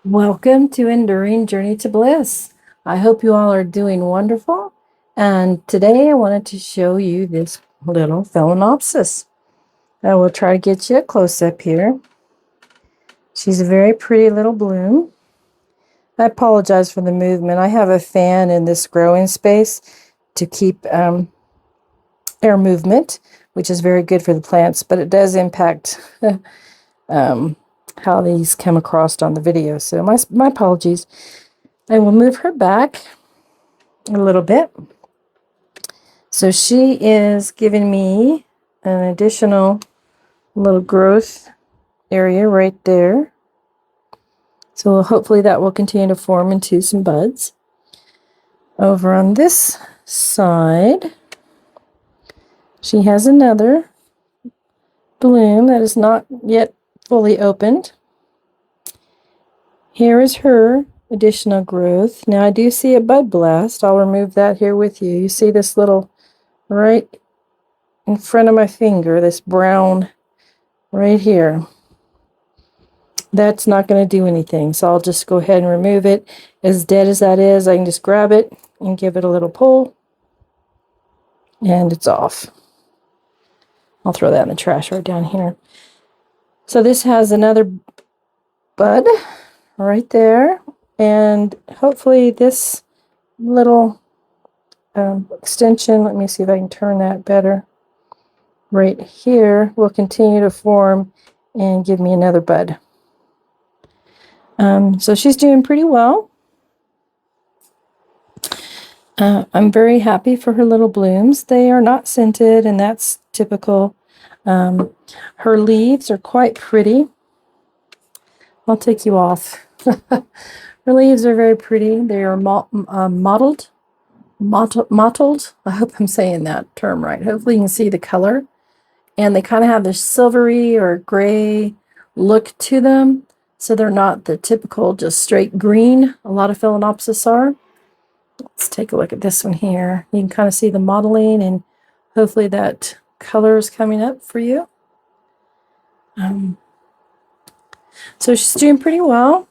Welcome to Enduring Journey to Bliss. I hope you all are doing wonderful. And today I wanted to show you this little Phalaenopsis. I will try to get you a close-up here. She's a very pretty little bloom. I apologize for the movement. I have a fan in this growing space to keep air movement, which is very good for the plants, but it does impact how these come across on the video. So my apologies. I will move her back a little bit. So she is giving me an additional little growth area right there. So hopefully that will continue to form into some buds. Over on this side, she has another bloom that is not yet fully opened. Here is her additional growth. Now I do see a bud blast. I'll remove that here with you. You see this little right in front of my finger, this brown right here. That's not going to do anything, so I'll just go ahead and remove it. As dead as that is, I can just grab it and give it a little pull, and it's off. I'll throw that in the trash right down here. So this has another bud right there, and hopefully this little extension, let me see if I can turn that better, right here will continue to form and give me another bud. So she's doing pretty well. I'm very happy for her little blooms. They are not scented, and that's typical. Her leaves are quite pretty. I'll take you off. Her leaves are very pretty. They are mottled. I hope I'm saying that term right. Hopefully you can see the color. And they kind of have this silvery or gray look to them. So they're not the typical just straight green. A lot of Phalaenopsis are. Let's take a look at this one here. You can kind of see the mottling, and hopefully that color is coming up for you. So she's doing pretty well.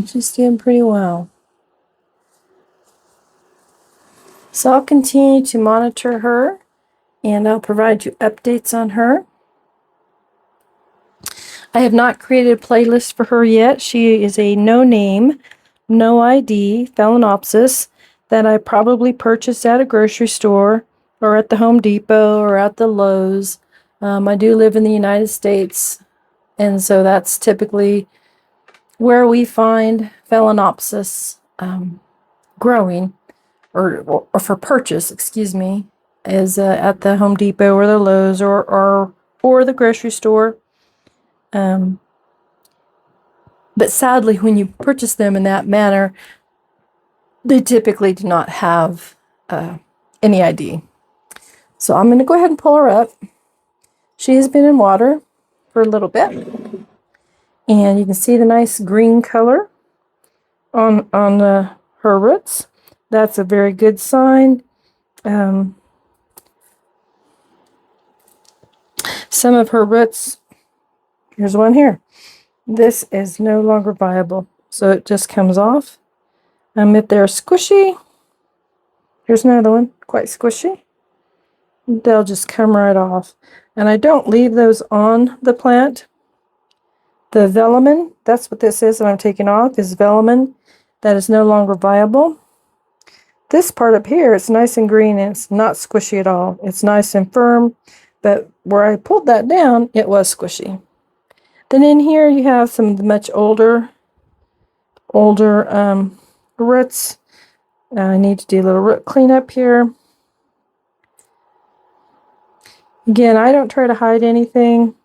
She's doing pretty well. So I'll continue to monitor her, and I'll provide you updates on her. I have not created a playlist for her yet. She is a no name, no ID Phalaenopsis that I probably purchased at a grocery store or at the Home Depot or at the Lowe's. I do live in the United States, and so that's typically where we find Phalaenopsis growing or for purchase, excuse me, is at the Home Depot or the Lowe's or the grocery store. But sadly, when you purchase them in that manner, they typically do not have any ID. So I'm going to go ahead and pull her up. She has been in water for a little bit, and you can see the nice green color on her roots. That's a very good sign. Some of her roots, here's one here. This is no longer viable, so it just comes off. If they're squishy, here's another one, quite squishy. They'll just come right off. And I don't leave those on the plant. The velamen, that's what this is that I'm taking off, is velamen that is no longer viable. This part up here, it's nice and green, and it's not squishy at all. It's nice and firm, but where I pulled that down, it was squishy. Then in here you have some of the much older roots. I need to do a little root cleanup here. Again, I don't try to hide anything.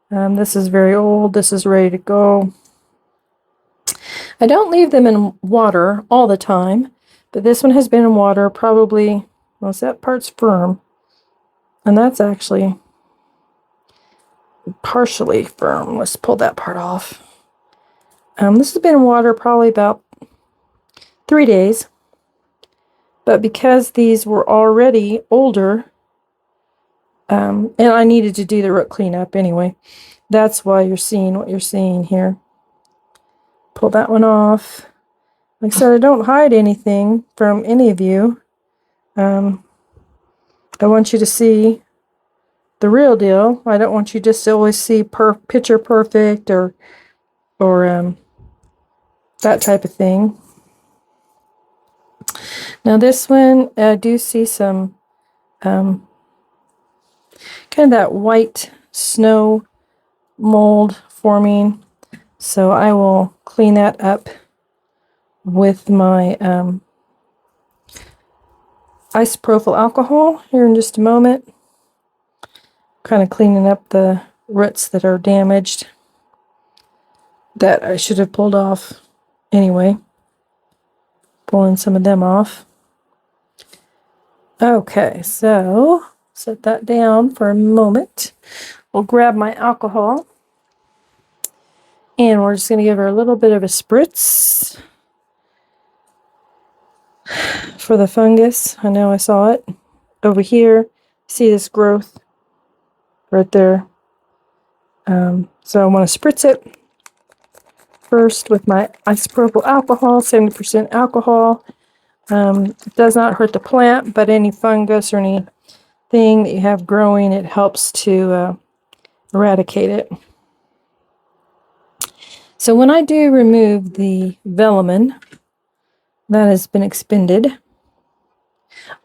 This is very old. This is ready to go. I don't leave them in water all the time, but this one has been in water probably, well, that part's firm, and that's actually partially firm. Let's pull that part off. This has been in water probably about 3 days, but because these were already older, and I needed to do the root cleanup anyway, That's why you're seeing what you're seeing here. Pull that one off. Like I said, I don't hide anything from any of you. I want you to see the real deal. I don't want you just to always see picture perfect or that type of thing. Now this one, I do see some kind of that white snow mold forming. So I will clean that up with my isopropyl alcohol here in just a moment. Kind of cleaning up the roots that are damaged that I should have pulled off anyway. Pulling some of them off. Okay, so set that down for a moment. We'll grab my alcohol and we're just going to give her a little bit of a spritz for the fungus. I know I saw it over here. See this growth right there. So I want to spritz it first with my isopropyl alcohol, 70% alcohol. It does not hurt the plant, but any fungus or anything that you have growing, it helps to eradicate it. So when I do remove the velamen that has been expended,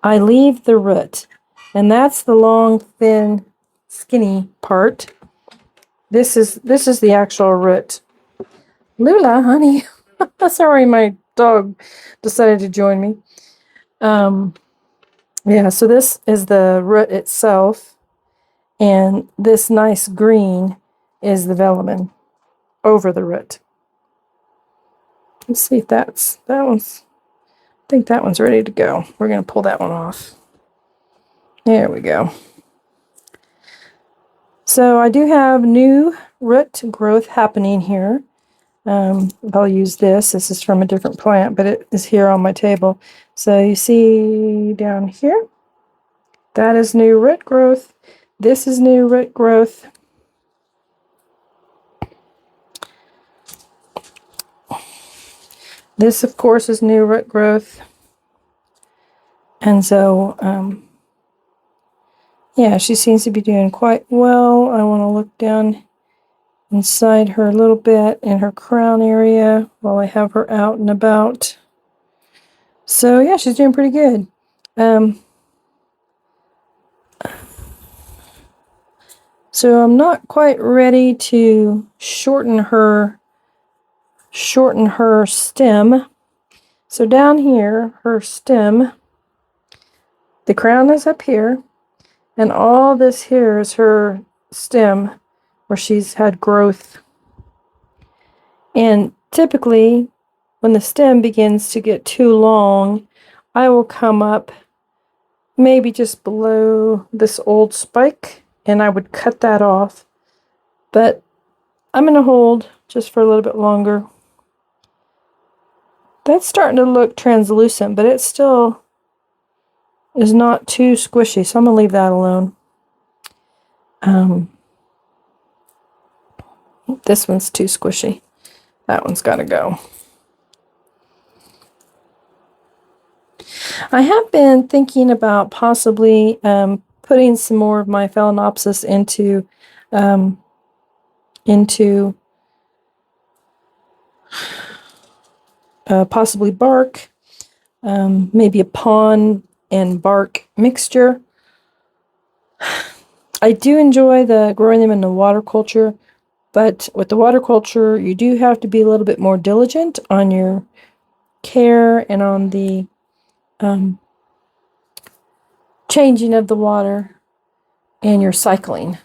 I leave the root, and that's the long, thin, skinny part. This is the actual root. Lula, honey. Sorry, my dog decided to join me. Yeah, so this is the root itself, and this nice green is the velamen over the root. Let's see if that one's, I think that one's ready to go. We're going to pull that one off. There we go. So I do have new root growth happening here. I'll use this. This is from a different plant, but it is here on my table. So you see down here, that is new root growth. This is new root growth. This, of course, is new root growth. And so, yeah, she seems to be doing quite well. I want to look down inside her a little bit in her crown area while I have her out and about. So, yeah, she's doing pretty good. So I'm not quite ready to shorten her stem. So down here, her stem, the crown is up here, and all this here is her stem where she's had growth. And typically, when the stem begins to get too long, I will come up maybe just below this old spike, and I would cut that off. But I'm going to hold just for a little bit longer. That's starting to look translucent, but it still is not too squishy, so I'm going to leave that alone. This one's too squishy. That one's got to go. I have been thinking about possibly putting some more of my Phalaenopsis into possibly bark, maybe a pond and bark mixture. I do enjoy growing them in the water culture, but with the water culture, you do have to be a little bit more diligent on your care and on the changing of the water and your cycling,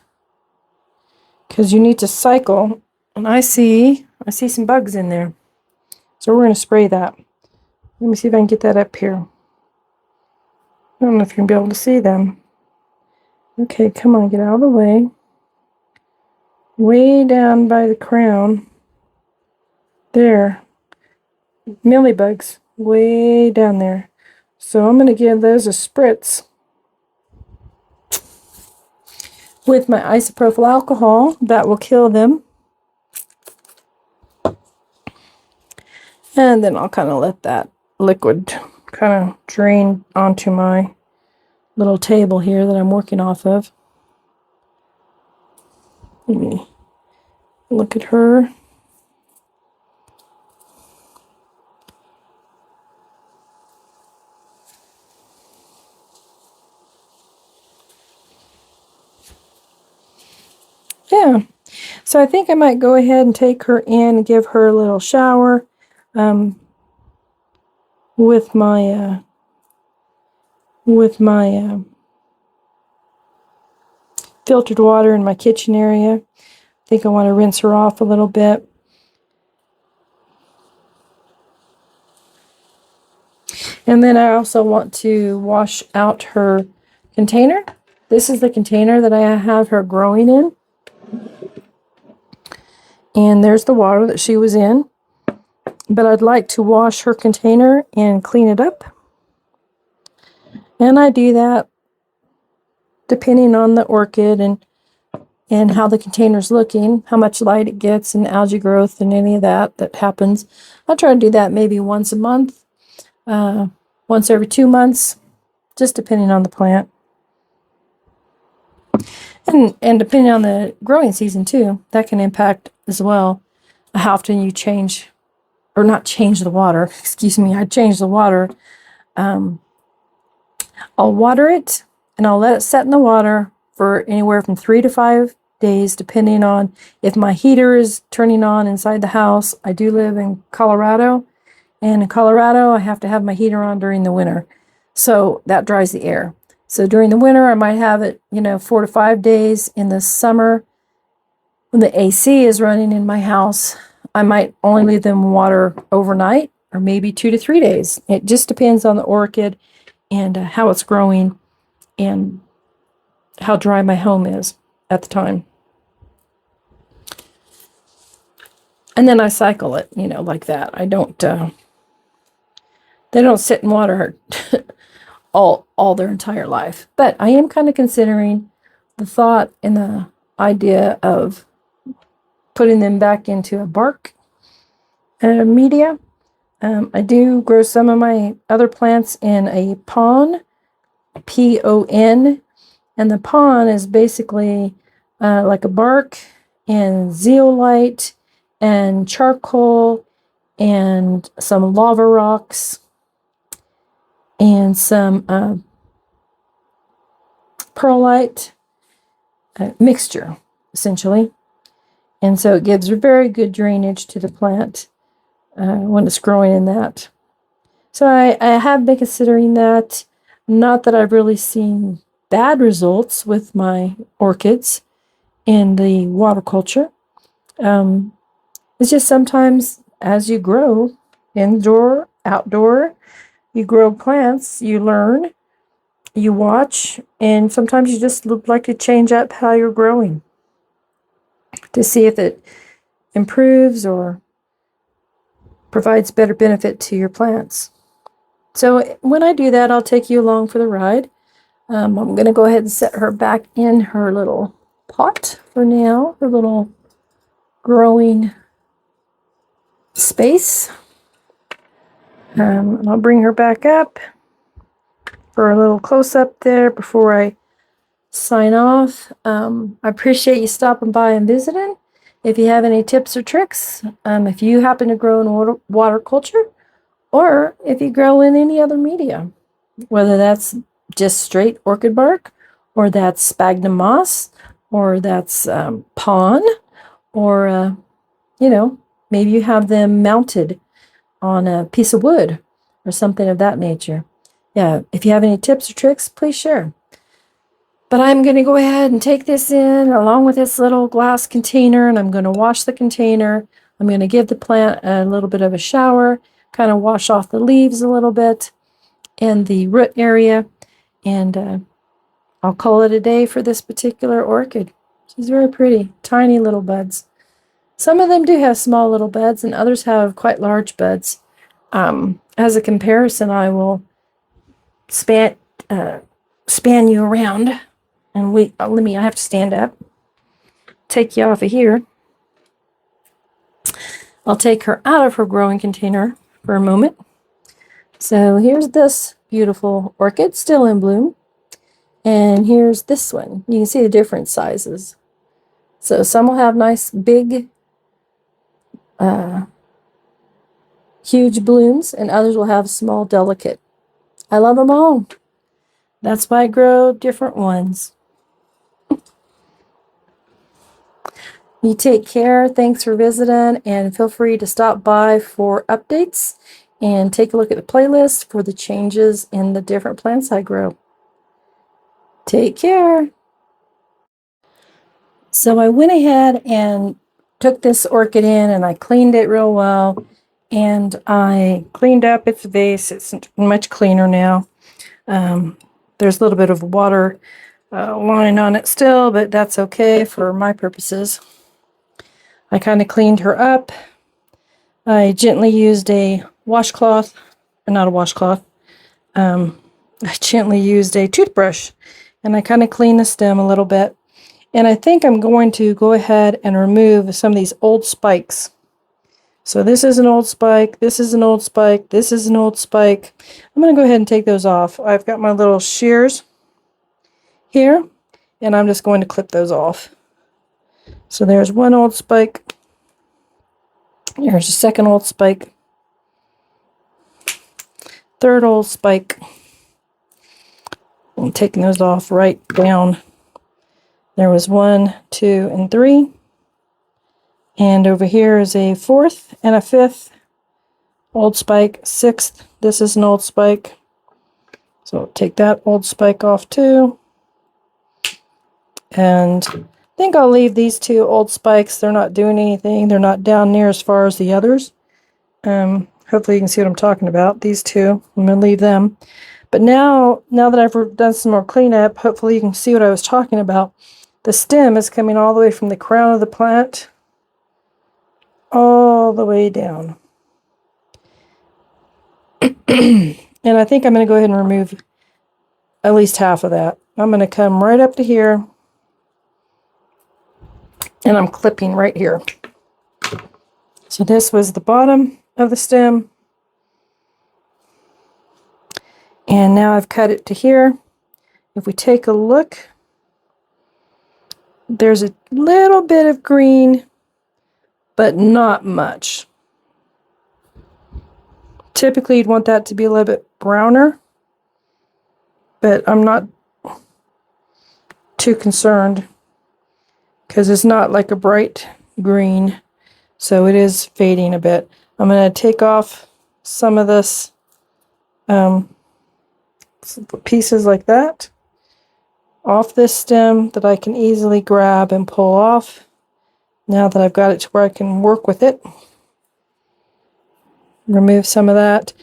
because you need to cycle. And I see some bugs in there, so we're going to spray that. Let me see if I can get that up here. I don't know if you're going to be able to see them. Okay, come on, get out of the way. Way down by the crown. There. Mealybugs. Way down there. So I'm going to give those a spritz with my isopropyl alcohol. That will kill them. And then I'll kind of let that liquid kind of drain onto my little table here that I'm working off of. Let me look at her. Yeah, so I think I might go ahead and take her in and give her a little shower with my filtered water in my kitchen area. I think I want to rinse her off a little bit. And then I also want to wash out her container. This is the container that I have her growing in. And there's the water that she was in. But I'd like to wash her container and clean it up. And I do that depending on the orchid and how the container's looking, how much light it gets, and algae growth and any of that happens. I try to do that maybe once a month, once every 2 months, just depending on the plant. And depending on the growing season too, that can impact as well how often you change, or not change the water, excuse me, I change the water. I'll water it and I'll let it set in the water for anywhere from 3 to 5 days, depending on if my heater is turning on inside the house. I do live in Colorado, and in Colorado, I have to have my heater on during the winter. So that dries the air. So during the winter, I might have it, 4 to 5 days. In the summer, when the AC is running in my house, I might only leave them water overnight, or maybe 2 to 3 days. It just depends on the orchid and how it's growing and how dry my home is at the time. And then I cycle it, like that. I don't, they don't sit in water all their entire life. But I am kind of considering the thought and the idea of putting them back into a bark media. I do grow some of my other plants in a pon, P-O-N, and the pon is basically like a bark and zeolite and charcoal and some lava rocks and some perlite mixture, essentially. And so it gives a very good drainage to the plant when it's growing in that. So I have been considering that. Not that I've really seen bad results with my orchids in the water culture. It's just sometimes as you grow, indoor, outdoor, you grow plants, you learn, you watch, and sometimes you just like to change up how you're growing to see if it improves or provides better benefit to your plants. So when I do that, I'll take you along for the ride. I'm going to go ahead and set her back in her little pot for now, her little growing space. I'll bring her back up for a little close-up there before I sign off. I appreciate you stopping by and visiting. If you have any tips or tricks, if you happen to grow in water culture, or if you grow in any other media, whether that's just straight orchid bark, or that's sphagnum moss, or that's pon, or, maybe you have them mounted on a piece of wood or something of that nature. Yeah, if you have any tips or tricks, please share. But I'm going to go ahead and take this in along with this little glass container, and I'm going to wash the container. I'm going to give the plant a little bit of a shower, kind of wash off the leaves a little bit and the root area, and I'll call it a day for this particular orchid. She's very pretty, tiny little buds. Some of them do have small little buds, and others have quite large buds. As a comparison, I will span you around And wait, I have to stand up. Take you off of here. I'll take her out of her growing container for a moment. So here's this beautiful orchid still in bloom. And here's this one. You can see the different sizes. So some will have nice big, huge blooms, and others will have small, delicate. I love them all. That's why I grow different ones. You take care. Thanks for visiting, and feel free to stop by for updates and take a look at the playlist for the changes in the different plants I grow. Take care. So I went ahead and took this orchid in and I cleaned it real well, and I cleaned up its vase. It's much cleaner now. There's a little bit of water line on it still, but that's okay for my purposes. I kind of cleaned her up. I gently used a washcloth, not a washcloth. I gently used a toothbrush, and I kind of cleaned the stem a little bit. And I think I'm going to go ahead and remove some of these old spikes. So this is an old spike, this is an old spike, this is an old spike. I'm going to go ahead and take those off. I've got my little shears here, and I'm just going to clip those off. So there's one old spike. Here's a second old spike. Third old spike. I'm taking those off right down. There was 1, 2, and 3. And over here is a 4th and a 5th old spike. 6th, this is an old spike. So I'll take that old spike off too. And I think I'll leave these 2 old spikes. They're not doing anything. They're not down near as far as the others. Hopefully you can see what I'm talking about. These 2, I'm going to leave them. But now that I've done some more cleanup, hopefully you can see what I was talking about. The stem is coming all the way from the crown of the plant all the way down. And I think I'm going to go ahead and remove at least half of that. I'm going to come right up to here, and I'm clipping right here. So this was the bottom of the stem, and now I've cut it to here. If we take a look, there's a little bit of green, but not much. Typically you'd want that to be a little bit browner, but I'm not too concerned because it's not like a bright green, so it is fading a bit. I'm going to take off some of this pieces like that off this stem that I can easily grab and pull off now that I've got it to where I can work with it. Remove some of that.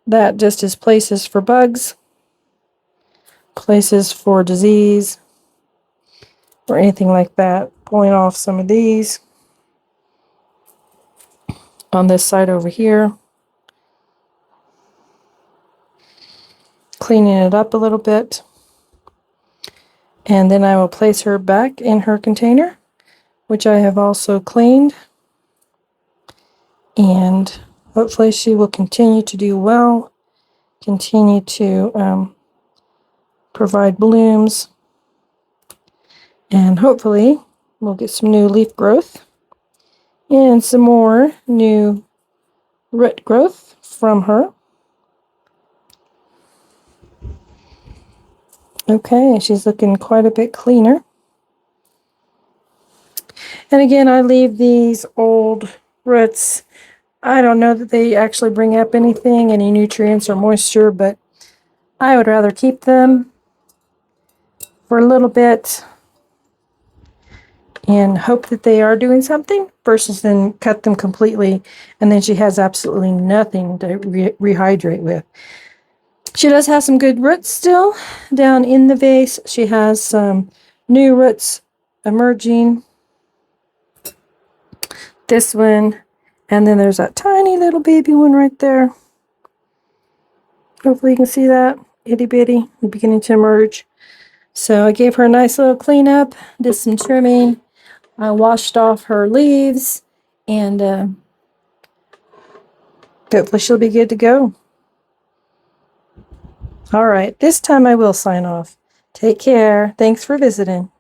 That just is places for bugs, places for disease, or anything like that. Pulling off some of these on this side over here. Cleaning it up a little bit. And then I will place her back in her container, which I have also cleaned. And hopefully she will continue to do well, continue to provide blooms, and hopefully we'll get some new leaf growth and some more new root growth from her. Okay, she's looking quite a bit cleaner. And again, I leave these old roots. I don't know that they actually bring up anything, any nutrients or moisture, but I would rather keep them for a little bit and hope that they are doing something versus then cut them completely and then she has absolutely nothing to rehydrate with. She does have some good roots still down in the vase. She has some new roots emerging. This one, and then there's that tiny little baby one right there. Hopefully you can see that. Itty bitty, beginning to emerge. So I gave her a nice little cleanup, did some trimming. I washed off her leaves, and hopefully she'll be good to go. All right, this time I will sign off. Take care. Thanks for visiting.